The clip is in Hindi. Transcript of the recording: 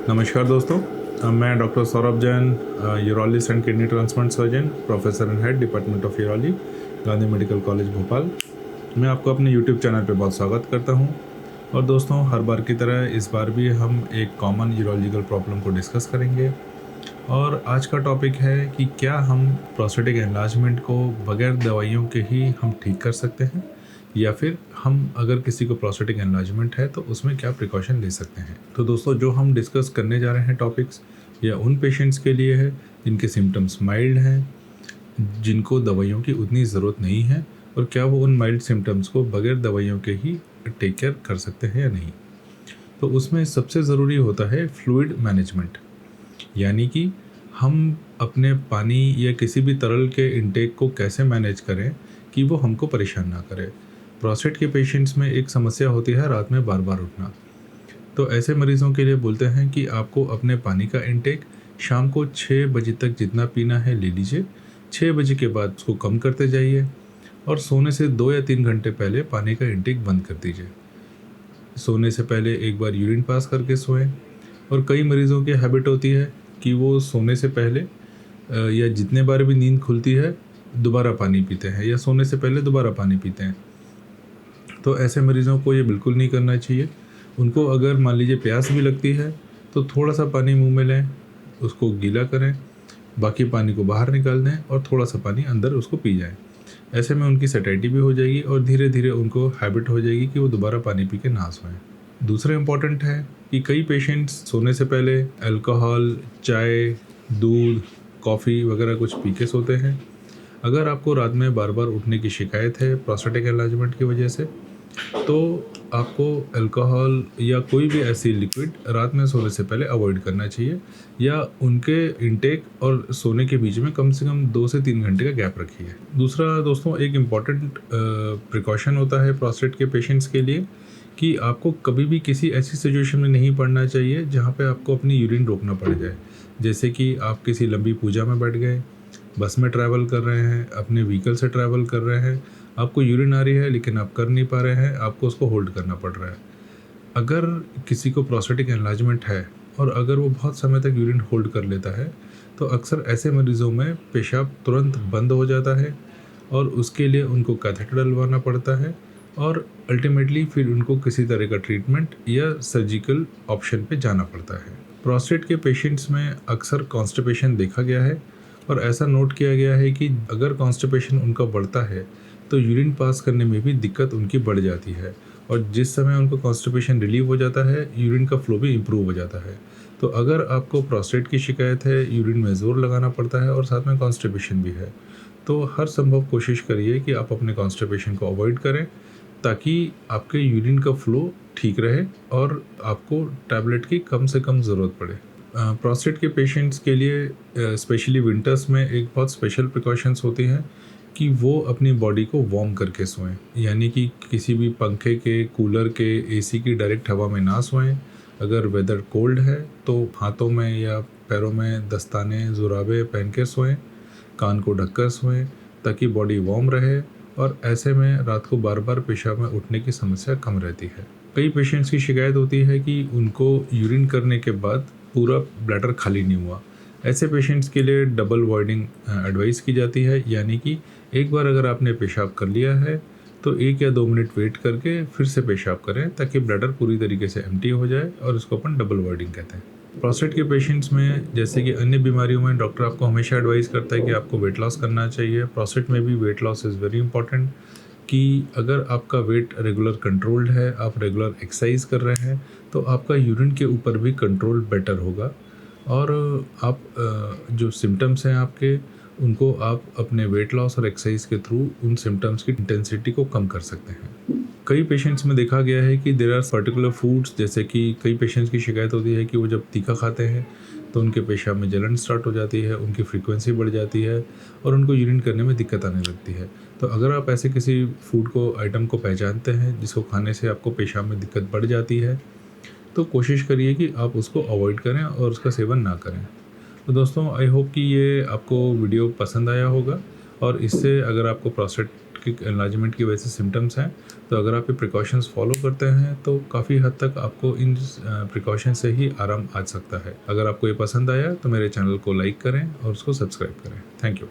नमस्कार दोस्तों, मैं doctor Saurabh Jain, urologist and kidney transplant surgeon, professor and head department of urology, Gandhi medical college Bhopal. मैं आपको अपने यूट्यूब चैनल पे बहुत स्वागत करता हूं। और दोस्तों, हर बार की तरह इस बार भी हम एक कॉमन यूरोलॉजिकल प्रॉब्लम को डिस्कस करेंगे। और आज का टॉपिक है कि क्या हम प्रोस्टेटिक एनलार्जमेंट को बगैर दवाइयों के ही हम ठीक कर सकते हैं, या फिर हम अगर किसी को प्रोस्टेटिक एनलार्जमेंट है तो उसमें क्या प्रिकॉशन ले सकते हैं। तो दोस्तों, जो हम डिस्कस करने जा रहे हैं टॉपिक्स, या उन पेशेंट्स के लिए है जिनके सिम्टम्स माइल्ड हैं, जिनको दवाइयों की उतनी ज़रूरत नहीं है, और क्या वो उन माइल्ड सिम्टम्स को बगैर दवाइयों के ही टेक केयर कर सकते हैं या नहीं। तो उसमें सबसे ज़रूरी होता है फ्लूइड मैनेजमेंट, यानी कि हम अपने पानी या किसी भी तरल के इंटेक को कैसे मैनेज करें कि वो हमको परेशान ना करे। प्रोस्टेट के पेशेंट्स में एक समस्या होती है रात में बार बार उठना। तो ऐसे मरीज़ों के लिए बोलते हैं कि आपको अपने पानी का इंटेक शाम को 6 बजे तक जितना पीना है ले लीजिए। 6 बजे के बाद उसको कम करते जाइए, और सोने से 2 या 3 घंटे पहले पानी का इंटेक बंद कर दीजिए। सोने से पहले एक बार यूरिन पास करके सोएं। और कई मरीज़ों की हैबिट होती है कि वो सोने से पहले या जितने बार भी नींद खुलती है दोबारा पानी पीते हैं, या सोने से पहले दोबारा पानी पीते हैं। तो ऐसे मरीज़ों को ये बिल्कुल नहीं करना चाहिए। उनको अगर मान लीजिए प्यास भी लगती है तो थोड़ा सा पानी मुंह में लें, उसको गीला करें, बाकी पानी को बाहर निकाल दें और थोड़ा सा पानी अंदर उसको पी जाएं। ऐसे में उनकी सैटिस्फैक्शन भी हो जाएगी और धीरे धीरे उनको हैबिट हो जाएगी कि वो दोबारा पानी पी के ना सोएं। दूसरा इम्पॉर्टेंट है कि कई पेशेंट्स सोने से पहले अल्कोहल, चाय, दूध, कॉफ़ी वगैरह कुछ पी के सोते हैं। अगर आपको रात में बार बार उठने की शिकायत है प्रोस्टेटिक एनलार्जमेंट की वजह से, तो आपको अल्कोहल या कोई भी ऐसी लिक्विड रात में सोने से पहले अवॉइड करना चाहिए, या उनके इंटेक और सोने के बीच में कम से कम 2 से 3 घंटे का गैप रखिए। दूसरा दोस्तों, एक इम्पॉर्टेंट प्रिकॉशन होता है प्रोस्टेट के पेशेंट्स के लिए कि आपको कभी भी किसी ऐसी सिचुएशन में नहीं पड़ना चाहिए जहाँ पे आपको अपनी यूरिन रोकना पड़ जाए। जैसे कि आप किसी लंबी पूजा में बैठ गए, बस में ट्रैवल कर रहे हैं, अपने व्हीकल से ट्रैवल कर रहे हैं, आपको यूरिन आ रही है लेकिन आप कर नहीं पा रहे हैं, आपको उसको होल्ड करना पड़ रहा है। अगर किसी को प्रोस्टेटिक एनलार्जमेंट है और अगर वो बहुत समय तक यूरिन होल्ड कर लेता है, तो अक्सर ऐसे मरीज़ों में पेशाब तुरंत बंद हो जाता है और उसके लिए उनको कैथेटर डलवाना पड़ता है, और अल्टीमेटली फिर उनको किसी तरह का ट्रीटमेंट या सर्जिकल ऑप्शन पे जाना पड़ता है। प्रोस्टेट के पेशेंट्स में अक्सर कॉन्स्टिपेशन देखा गया है, और ऐसा नोट किया गया है कि अगर कॉन्स्टिपेशन उनका बढ़ता है तो यूरिन पास करने में भी दिक्कत उनकी बढ़ जाती है, और जिस समय उनको कॉन्स्टिपेशन रिलीव हो जाता है यूरिन का फ्लो भी इम्प्रूव हो जाता है। तो अगर आपको प्रोस्टेट की शिकायत है, यूरिन में ज़ोर लगाना पड़ता है और साथ में कॉन्स्टिपेशन भी है, तो हर संभव कोशिश करिए कि आप अपने कॉन्स्टिपेशन को अवॉइड करें, ताकि आपके यूरिन का फ्लो ठीक रहे और आपको टैबलेट की कम से कम ज़रूरत पड़े। प्रोस्टेट के पेशेंट्स के लिए स्पेशली विंटर्स में एक बहुत स्पेशल प्रिकॉशंस होती हैं कि वो अपनी बॉडी को वार्म करके सोएं, यानी कि किसी भी पंखे के, कूलर के, एसी की डायरेक्ट हवा में ना सोएं। अगर वेदर कोल्ड है तो हाथों में या पैरों में दस्ताने, जुराबे पहन के सोएं, कान को ढककर सोएं ताकि बॉडी वार्म रहे, और ऐसे में रात को बार बार पेशाब में उठने की समस्या कम रहती है। कई पेशेंट्स की शिकायत होती है कि उनको यूरिन करने के बाद पूरा ब्लैडर खाली नहीं हुआ। ऐसे पेशेंट्स के लिए डबल वॉइडिंग एडवाइस की जाती है, यानी कि एक बार अगर आपने पेशाब कर लिया है तो 1 या 2 मिनट वेट करके फिर से पेशाब करें ताकि ब्लैडर पूरी तरीके से एम्प्टी हो जाए, और इसको अपन डबल वॉइडिंग कहते हैं। प्रोस्टेट के पेशेंट्स में, जैसे कि अन्य बीमारियों में, डॉक्टर आपको हमेशा एडवाइस करता है कि आपको वेट लॉस करना चाहिए। प्रोस्टेट में भी weight loss is very important, कि अगर आपका वेट रेगुलर कंट्रोल्ड है, आप रेगुलर एक्सरसाइज कर रहे हैं, तो आपका यूरिन के ऊपर भी कंट्रोल बेटर होगा, और आप जो सिम्टम्स हैं आपके, उनको आप अपने वेट लॉस और एक्सरसाइज के थ्रू उन सिम्टम्स की इंटेंसिटी को कम कर सकते हैं। कई पेशेंट्स में देखा गया है कि देयर आर पर्टिकुलर फूड्स, जैसे कि कई पेशेंट्स की शिकायत होती है कि वो जब तीखा खाते हैं तो उनके पेशाब में जलन स्टार्ट हो जाती है, उनकी फ्रीक्वेंसी बढ़ जाती है और उनको यूरिन करने में दिक्कत आने लगती है। तो अगर आप ऐसे किसी फूड को, आइटम को पहचानते हैं जिसको खाने से आपको पेशाब में दिक्कत बढ़ जाती है, तो कोशिश करिए कि आप उसको अवॉइड करें और उसका सेवन ना करें। तो दोस्तों, आई होप कि ये आपको वीडियो पसंद आया होगा, और इससे अगर आपको प्रोस्टेट पेडियाट्रिक एनलार्जमेंट की वजह से सिम्टम्स हैं। तो अगर आप ये प्रिकॉशंस फॉलो करते हैं तो काफ़ी हद तक आपको इन प्रिकॉशन से ही आराम आ सकता है। अगर आपको ये पसंद आया तो मेरे चैनल को लाइक करें और उसको सब्सक्राइब करें। Thank you.